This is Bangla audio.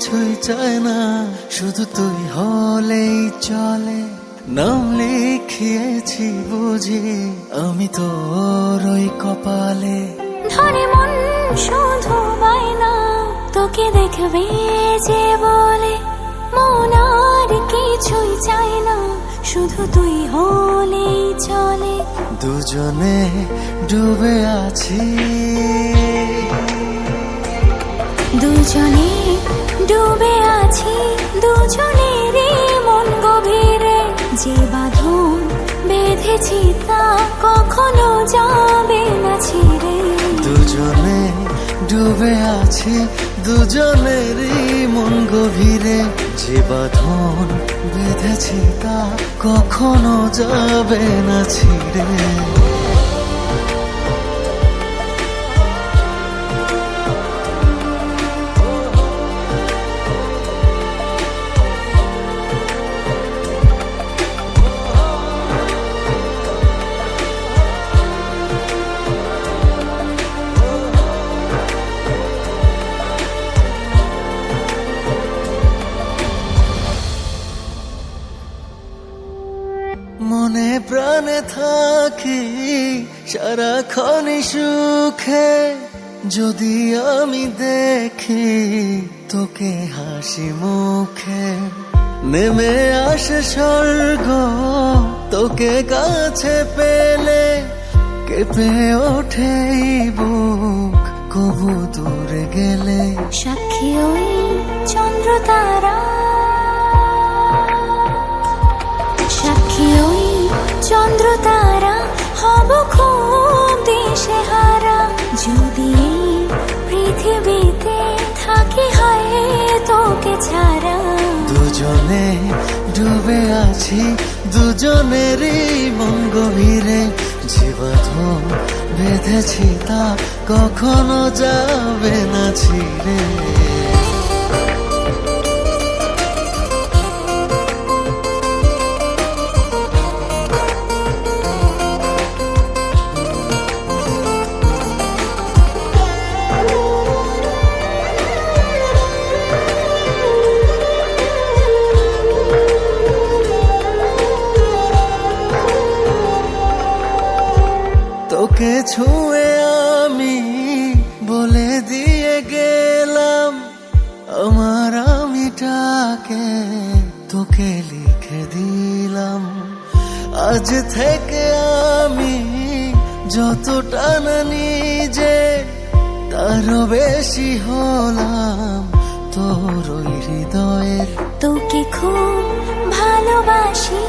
কিছুই চায় না, শুধু তুই হলেই চলে। নাম লিখিয়েছি বুঝি আমি তোর ওই কপালে। ধরে মন শুধু বায়না, তোকে দেখবে যে বলে। মন আর কিছুই চায় না, শুধু তুই হলেই চলে। দুজনে ডুবে আছি, দুজনে ডুবে আছি, দুজনেরই মন গভীরে। যে বাঁধন বেঁধেছি তা কখনো যাবে না ছিঁড়ে। দুজনে ডুবে আছি, দুজনেরই মন গভীরে। যে বাঁধন বেঁধেছি তা কখনো যাবে না ছিঁড়ে। মনে প্রাণে থাকি সারাক্ষণই সুখে, যদি আমি দেখি তোকে হাসি মুখে। নেমে আসে স্বর্গ তোকে কাছে পেলে, কেঁপে ওঠে বুক কবু দূরে গেলে। সাক্ষী ওই চন্দ্র তারা, সাক্ষী ওই চন্দ্র তারা, হব খুব দিশেহারা। যদি এই পৃথিবীতে থাকি হয় তোকে ছাড়া। দুজনে ডুবে আছি, দুজনেরই মন গভীরে। যে বাঁধন বেঁধেছি তা কখনো যাবে না ছিঁড়ে। তোকে ছুঁয়ে আমি বলে দিয়ে গেলাম, আমার আমিটাকে তোকে লিখে দিলাম। আজ থেকে আমি যতটা না নিজে, তারও বেশি হলাম তোর ওই হৃদয়ের। তোকে খুব ভালোবাসি।